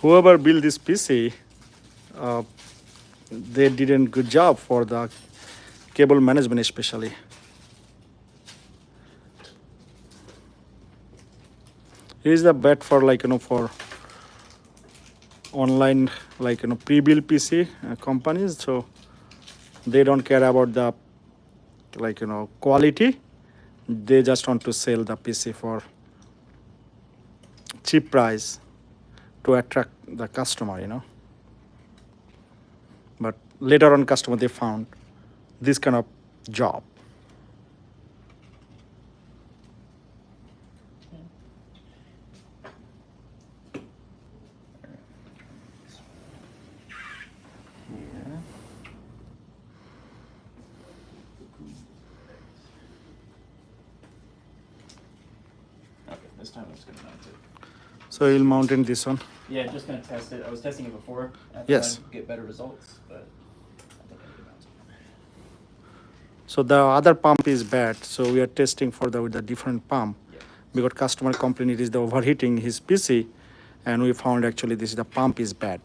whoever built this PC, uh, they didn't good job for the cable management especially. Here's the bet for for online pre-built PC companies. So they don't care about the quality. They just want to sell the PC for cheap price to attract the customer. But later on customer they found this kind of job. Okay, this time I'm just gonna mount it. So you'll mount in this one. Yeah, just gonna test it. I was testing it before. I thought Yes. I'd get better results, but I think I can mount it. So the other pump is bad. So we are testing for the with a different pump Yeah. because customer complained it is the overheating his PC, and we found actually this is the pump is bad.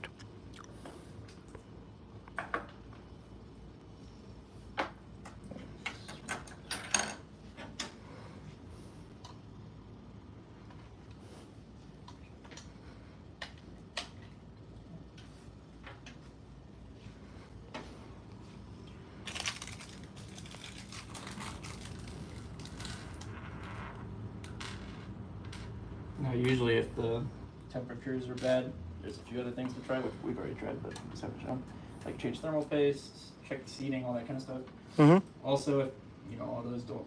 Now, usually if the temperatures are bad, there's a few other things to try, which we've already tried, but we just haven't shown. Like change thermal paste, check the seating, all that kind of stuff. Mm-hmm. Also, if all those don't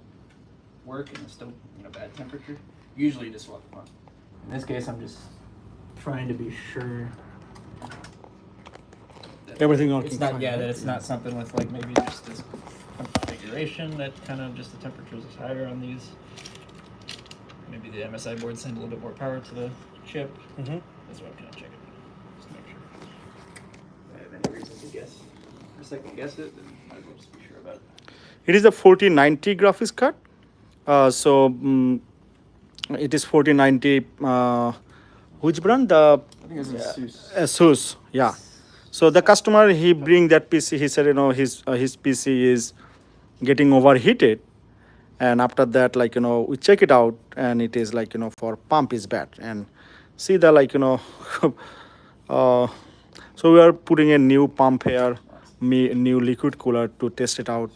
work and it's still bad temperature, usually you just swap the pump. In this case, I'm just trying to be sure that Everything it's working not fine, that right? it's not something with like maybe just this configuration that kind of just the temperatures is higher on these. Maybe the MSI board send a little bit more power to the chip. Mm-hmm. That's what I'm gonna check it. Just to make sure. If I have any reason to guess or second guess it, then might as well just be sure about it. It is a 4090 graphics card. It is 4090. Which brand? The I think it's ASUS. ASUS. Yeah. So the customer he bring that PC. He said his PC is getting overheated, and after that we check it out and it is for pump is bad and see the uh, so we are putting a new pump here, new liquid cooler to test it out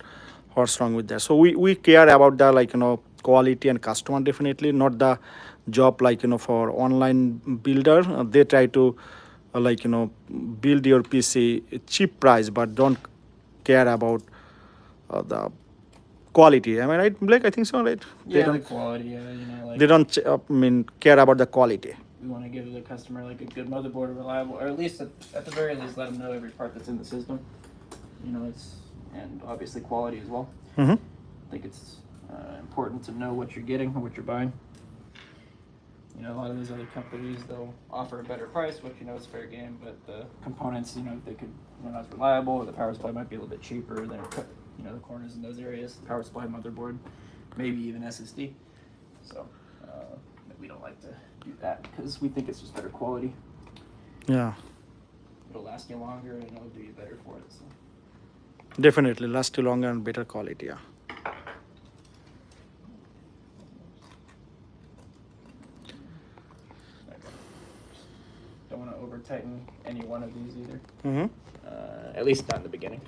what's wrong with that. So we care about the quality and customer definitely, not the job for online builder. They try to build your PC cheap price but don't care about the quality. Am I right, Blake? I think so, right? Yeah, the quality. Like They don't care about the quality. we want to give the customer like a good motherboard, reliable, or at least at the very least let them know every part that's in the system. It's and obviously quality as well. Mm-hmm. I think it's important to know what you're getting or what you're buying. A lot of these other companies, they'll offer a better price, which it's fair game, but the components, they could not as reliable, or the power supply might be a little bit cheaper than the corners in those areas. The power supply, motherboard, maybe even SSD. So we don't like to do that because we think it's just better quality. Yeah, It'll last you longer and it'll do you better for it. So. definitely last longer and better quality. Yeah. Don't want to over tighten any one of these either. Mm-hmm. At least not in the beginning,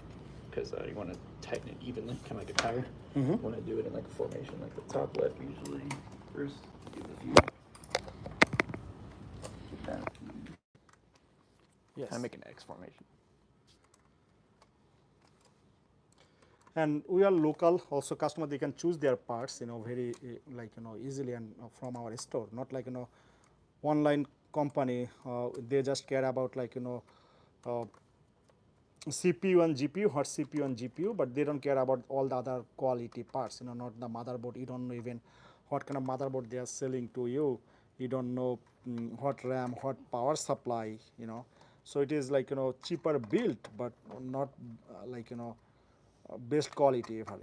because you want to tighten it evenly, kind of like a tire. Mm-hmm. You want to do it in like a formation, like the top left usually first. Give it a few. Get that. Yes. Kind of make an X formation. And we are local. Also, customer they can choose their parts, very easily and from our store. Not like online company. They just care about CPU and GPU, hot CPU and GPU, but they don't care about all the other quality parts. Not the motherboard. You don't know even what kind of motherboard they are selling to you. You don't know what RAM, what power supply. So it is cheaper built, but not best quality ever.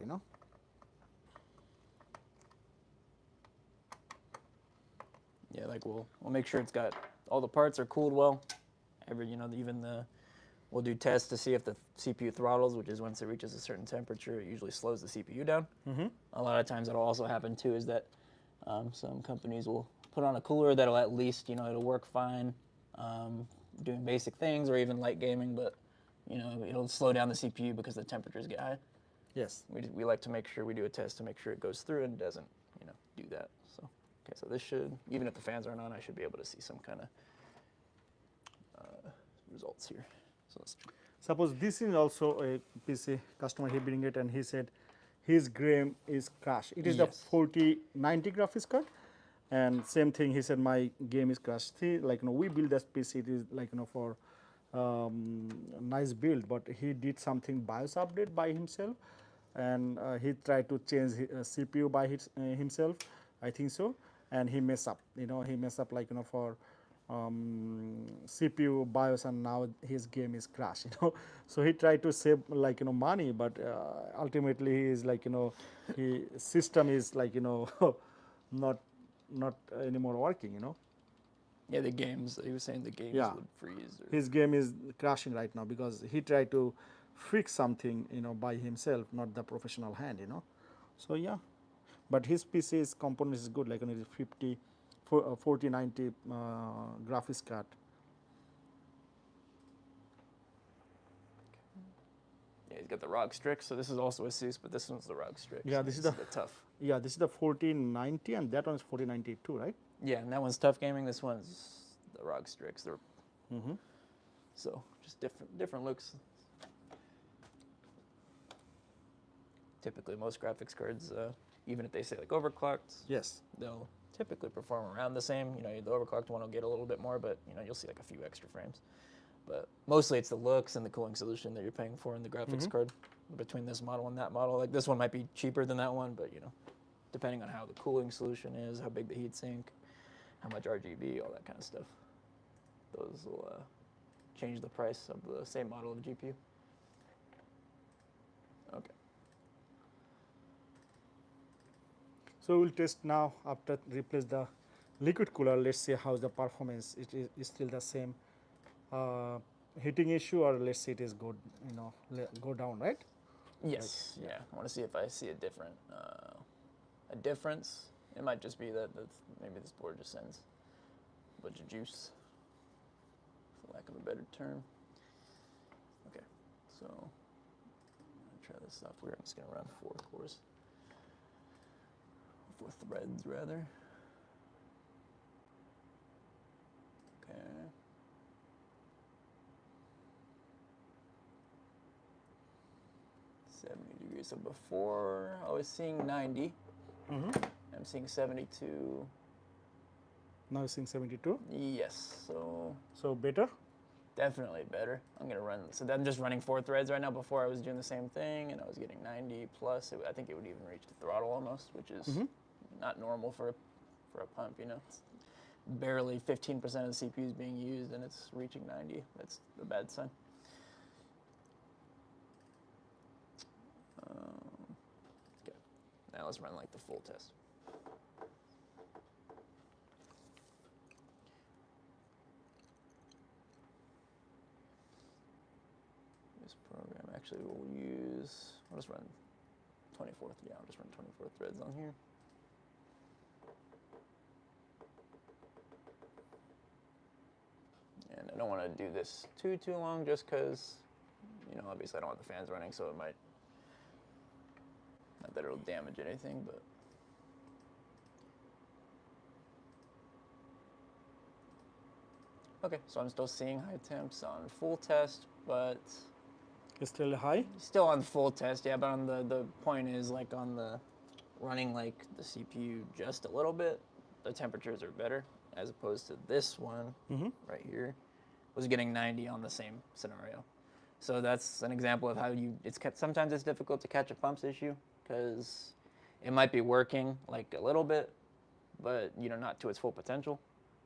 Yeah, like we'll make sure it's got all the parts are cooled well. Even we'll do tests to see if the CPU throttles, which is once it reaches a certain temperature, it usually slows the CPU down. A lot of times that'll also happen too is that some companies will put on a cooler that'll at least, it'll work fine doing basic things or even light gaming, but, it'll slow down the CPU because the temperatures get high. Yes. We like to make sure we do a test to make sure it goes through and doesn't, do that. So, okay, so this should, even if the fans aren't on, I should be able to see some kind of results here. So let's Suppose this is also a PC customer, he bring it and he said his game is crashed. It is the Yes. 4090 graphics card, and same thing he said my game is crashed. See, we build this PC, it is for nice build, but he did something BIOS update by himself, and he tried to change CPU by himself, I think so, and he mess up. He mess up for CPU, BIOS, and now his game is crashed. So he tried to save money, but ultimately he is he system is not anymore working. Yeah, the games. He was saying the games Yeah. would freeze. Or, His game is crashing right now because he tried to fix something by himself, not the professional hand. So yeah, but his PC's component is good, it is 4090 graphics card. yeah, he's got the ROG Strix. So this is also a Asus, but this one's the ROG Strix. Yeah, this is the tough. Yeah, this is the 4090 and that one is 4092, right? Yeah, and that one's tough gaming. This one's the ROG Strix. They're so just different looks. Typically, most graphics cards, even if they say like overclocked, Yes. they'll typically perform around the same. The overclocked one will get a little bit more, but you'll see like a few extra frames. But mostly it's the looks and the cooling solution that you're paying for in the graphics card between this model and that model. Like this one might be cheaper than that one, but depending on how the cooling solution is, how big the heatsink, how much RGB, all that kind of stuff, those will change the price of the same model of GPU. Okay. So we'll test now after replace the liquid cooler. Let's see how the performance. It is still the same heating issue, or let's say it is good. Go down, right? Yes. Yeah. I want to see if I see a difference. It might just be that maybe this board just sends a bunch of juice, for lack of a better term. Okay. So I'm gonna try this software. I'm just gonna run 4 cores. 4 threads rather. Okay. $70. So before I was seeing 90. I'm seeing 72. Now you're seeing 72. Yes. So better. Definitely better. I'm gonna run. So I'm just running 4 threads right now. Before I was doing the same thing, and I was getting 90 plus. I think it would even reach the throttle almost, which is not normal for a pump. It's barely 15% of the CPU is being used, and it's reaching 90. That's a bad sign. Okay. Now let's run like the full test. This program actually will use, I'll just run 24, I'll just run 24 threads on here. And I don't want to do this too long just because, obviously I don't want the fans running, so it might, not that it'll damage anything, but. Okay, so I'm still seeing high temps on full test, but It's still high. still on full test, yeah, but on the point is like on the running like the CPU just a little bit, the temperatures are better as opposed to this one right here was getting 90 on the same scenario. So that's an example of how sometimes it's difficult to catch a pumps issue because it might be working like a little bit, but not to its full potential.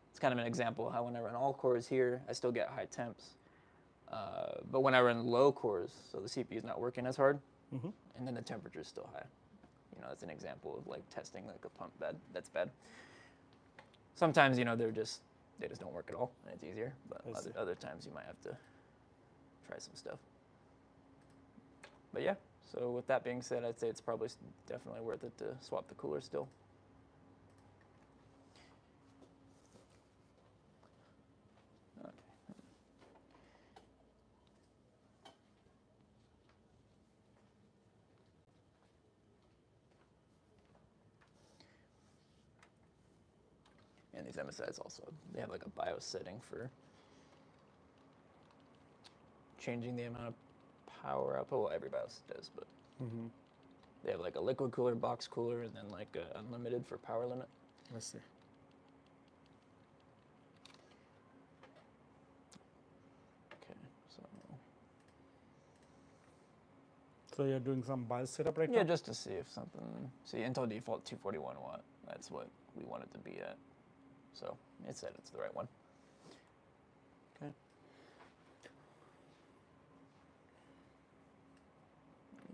It's kind of an example of how when I run all cores here, I still get high temps. But when I run low cores, so the CPU is not working as hard, and then the temperature is still high. That's an example of like testing like a pump that's bad. Sometimes, they're just they just don't work at all, and it's easier. But I see. other times you might have to try some stuff. But yeah, so with that being said, I'd say it's probably definitely worth it to swap the cooler still. Okay. And these MSIs also, they have like a BIOS setting for changing the amount of power output. Well, every BIOS does, but they have like a liquid cooler, box cooler, and then like a unlimited for power limit. Let's see. Okay, so So you're doing some BIOS setup right yeah, now? just to see if something. See, Intel default 241 watt. That's what we want it to be at. So it said it's the right one. Okay.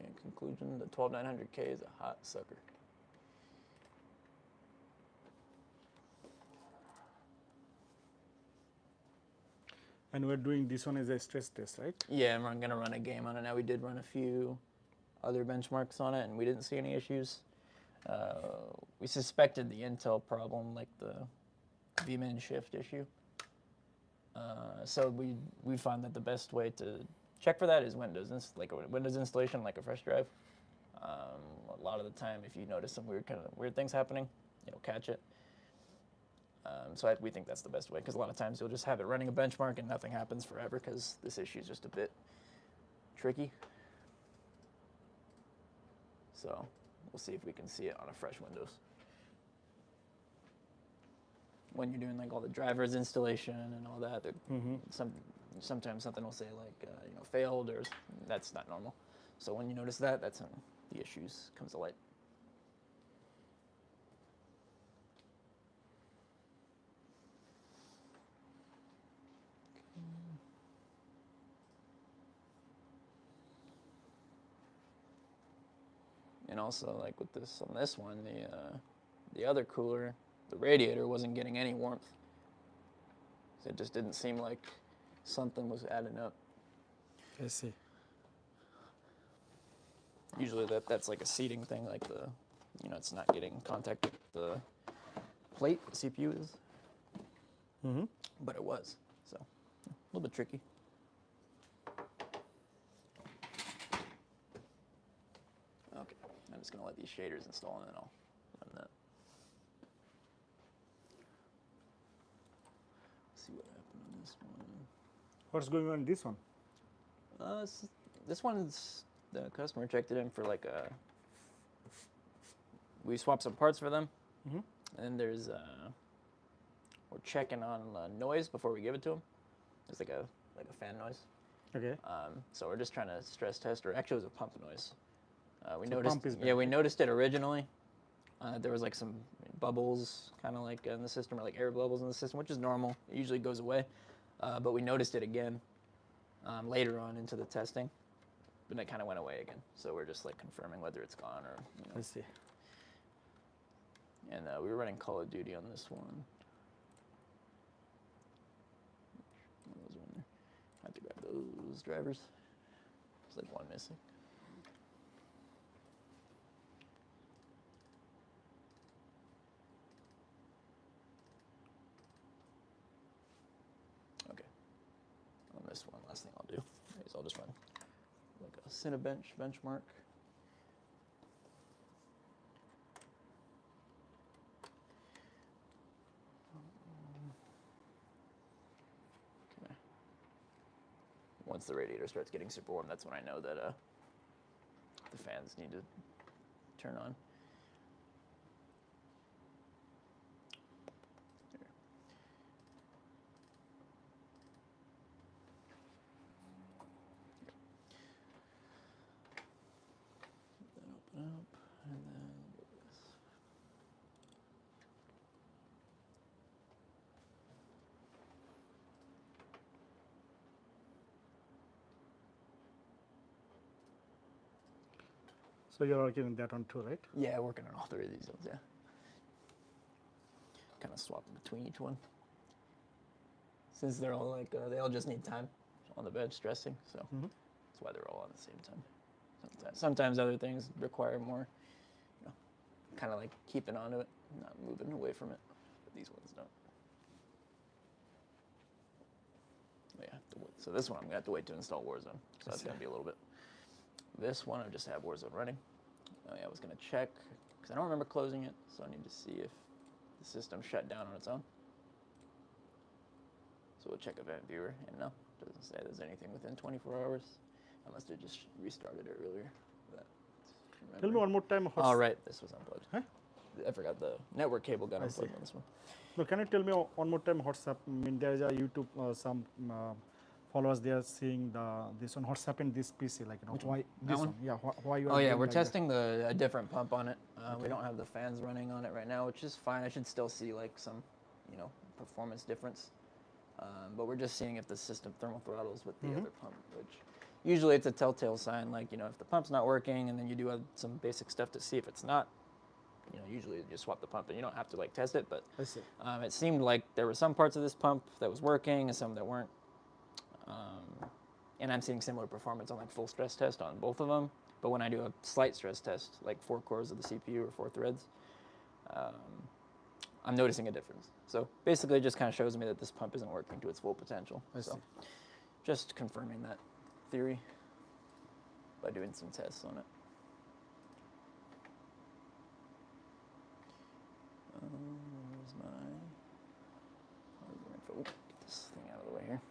In conclusion, the 12900K is a hot sucker. And we're doing this one as a stress test, right? Yeah, and we're gonna run a game on it now. We did run a few other benchmarks on it, and we didn't see any issues. We suspected the Intel problem, like the vmin shift issue. So we found that the best way to check for that is Windows, like a Windows installation, like a fresh drive. A lot of the time, if you notice some weird things happening, it'll catch it. So we think that's the best way, because a lot of times you'll just have it running a benchmark and nothing happens forever because this issue is just a bit tricky. So we'll see if we can see it on a fresh Windows. When you're doing like all the drivers installation and all that, sometimes something will say like failed, or that's not normal. So when you notice that, that's when the issues comes to light. And also, like with this on this one, the other cooler, the radiator wasn't getting any warmth. So it just didn't seem like something was adding up. I see. Usually that's like a seating thing, like it's not getting contact with the plate the CPU is. But it was, so a little bit tricky. Okay, I'm just gonna let these shaders install and then I'll run that. Let's see what happened on this one. What's going on in this one? This one's the customer checked it in for like we swapped some parts for them, and then there's we're checking on noise before we give it to them. It's like a fan noise. Okay. So we're just trying to stress test, or actually it was a pump noise. We So noticed. pump is bad, Yeah, we right? noticed it originally. There was like some bubbles, kind of like in the system, or like air bubbles in the system, which is normal. It usually goes away, but we noticed it again later on into the testing, but it kind of went away again. So we're just like confirming whether it's gone or. I see. And we were running Call of Duty on this one. What was one there? I have to grab those drivers. There's like one missing. Okay. On this one, last thing I'll do is I'll just run like a Cinebench benchmark. Okay. Once the radiator starts getting super warm, that's when I know that the fans need to turn on. Here. Then open up, and then do this. So you're working on that one too, right? Yeah, working on all three of these ones, yeah. Kind of swapping between each one. since they're all like they all just need time on the bed stressing, so that's why they're all on the same time. Sometimes other things require more, you know, kind of like keeping onto it, not moving away from it. But these ones don't. Yeah, so this one I'm gonna have to wait to install Warzone, so that's gonna be a little bit. This one I just have Warzone running. Oh yeah, I was gonna check because I don't remember closing it, so I need to see if the system shut down on its own. So we'll check Event Viewer, and no, it doesn't say there's anything within 24 hours. I must have just restarted it earlier. Tell me one more time. Oh, right, this was unplugged. Huh? I forgot the network cable got I unplugged see. on this one. No, can you tell me one more time what's up? I mean, there is a YouTube, some followers they are seeing this one. What's happened this PC? Like, you know, why this one? one? Yeah, why you are Oh yeah, doing we're like that? testing a different pump on it. We don't have the fans running on it right now, which is fine. I should still see like some, you know, performance difference. But we're just seeing if the system thermal throttles with the other pump, which usually it's a telltale sign. Like, you know, if the pump's not working, and then you do some basic stuff to see if it's not. You know, usually you just swap the pump, and you don't have to like test it. But I see. it seemed like there were some parts of this pump that was working and some that weren't. And I'm seeing similar performance on like full stress test on both of them. But when I do a slight stress test, like 4 cores of the CPU or 4 threads, I'm noticing a difference. So basically, it just kind of shows me that this pump isn't working to its full potential. I see. So just confirming that theory by doing some tests on it. Where's my hardware info? Oop, get this thing out of the way here.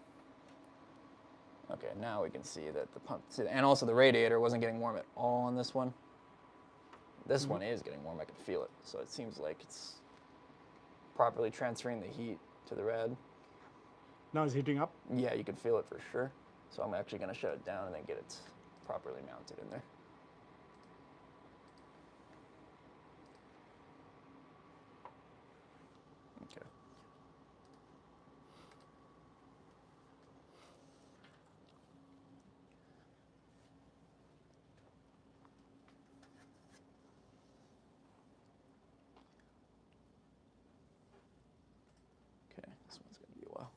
Okay, now we can see that the pump, and also the radiator wasn't getting warm at all on this one. This one is getting warm, I can feel it. So it seems like it's properly transferring the heat to the rad. Now it's heating up. Yeah, you can feel it for sure. So I'm actually gonna shut it down and then get it properly mounted in there. Okay. Okay, this one's gonna be a while.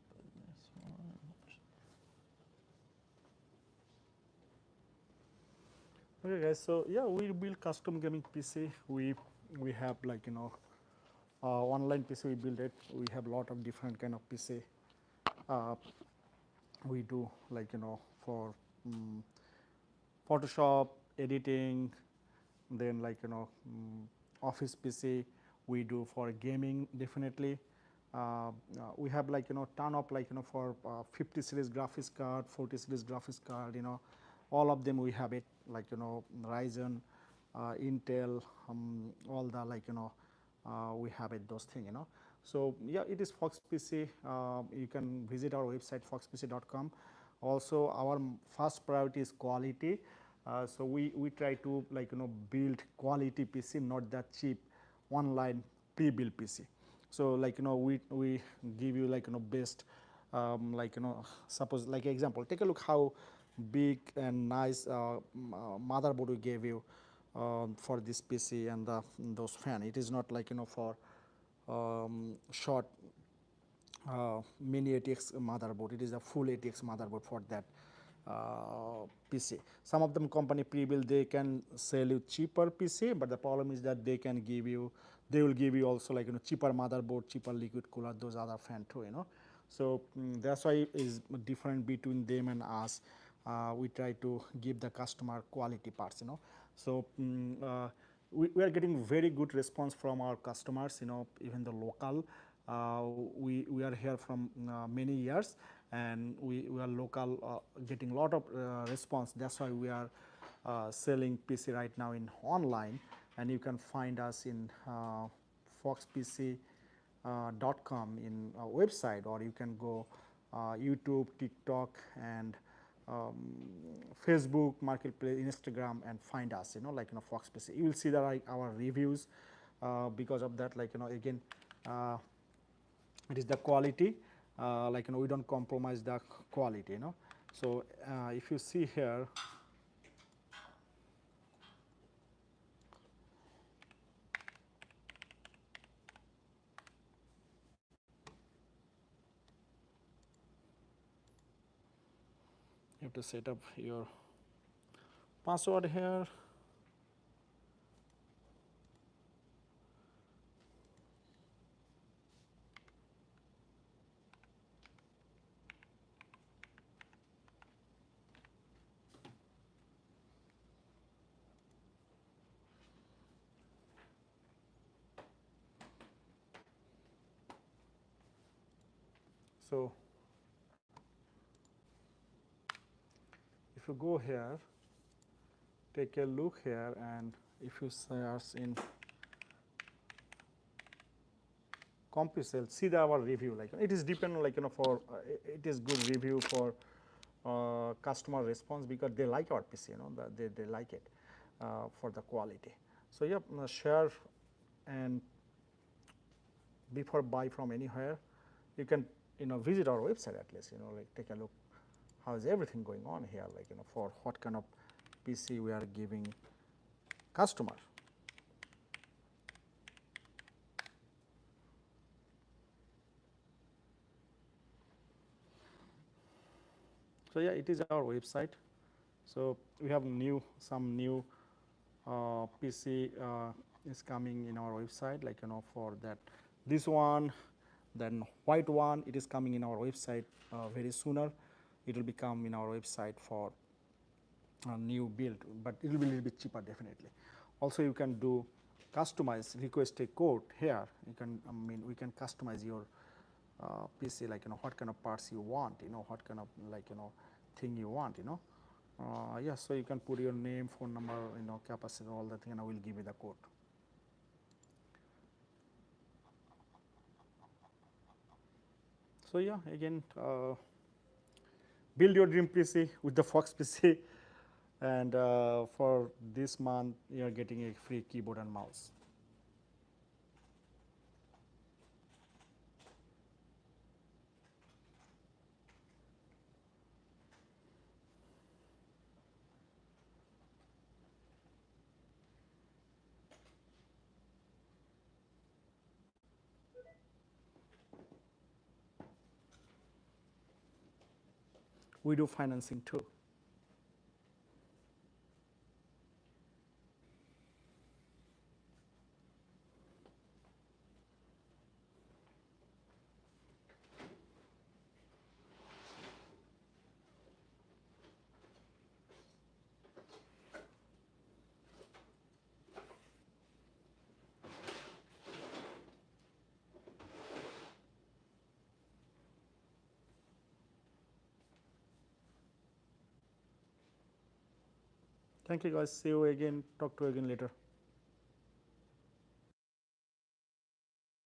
But this one. Okay, guys. So yeah, we build custom gaming PC. We have like, you know, online PC. We build it. We have a lot of different kind of PC. We do like, you know, for Photoshop editing, then like, you know, office PC. We do for gaming definitely. We have like, you know, ton of like, you know, for 50 series graphics card, 40 series graphics card, you know, all of them we have it, like, you know, Ryzen, Intel, all the like, you know, we have it, those things, you know. So yeah, it is Fox PC. You can visit our website foxpc.com. Also, our first priority is quality. So we try to like, you know, build quality PC, not that cheap online pre-built PC. So like, you know, we give you like, you know, best, like, you know, suppose like example, take a look how big and nice motherboard we gave you for this PC and those fan. It is not like, you know, for short mini ATX motherboard. It is a full ATX motherboard for that PC. Some of them company pre-built, they can sell you cheaper PC, but the problem is that they will give you also like, you know, cheaper motherboard, cheaper liquid cooler, those other fan too, you know. So that's why is different between them and us. We try to give the customer quality parts, you know. So we are getting very good response from our customers, you know, even the local. We are here from many years, and we are local, getting a lot of response. That's why we are selling PC right now in online, and you can find us in foxpc.com in our website, or you can go YouTube, TikTok, and Facebook Marketplace, Instagram, and find us, you know, like, you know, Fox PC. You will see that like our reviews. Because of that, like, you know, again, it is the quality, like, you know, we don't compromise the quality, you know. So if you see here, have to set up your password here. So if you go here, take a look here, and if you search in CompuCell, see our review. Like it is dependent, like for it is good review for customer response because they like our PC. They like it for the quality. So yeah, share, and before buy from anywhere, you can visit our website at least. Like take a look how is everything going on here. Like for what kind of PC we are giving customer. So yeah, it is our website. So we have some new PC is coming in our website, like for that this one, then white one, it is coming in our website very sooner. It will become in our website for a new build, but it will be a little bit cheaper definitely. Also you can do customize, request a code here. You can, we can customize your PC, like what kind of parts you want, what kind of like thing you want, yeah, so you can put your name, phone number, capacity, all the thing, and I will give you the code. So yeah, again, build your dream PC with the Fox PC, and for this month you are getting a free keyboard and mouse. We do financing too. Thank you guys. See you again. Talk to you again later.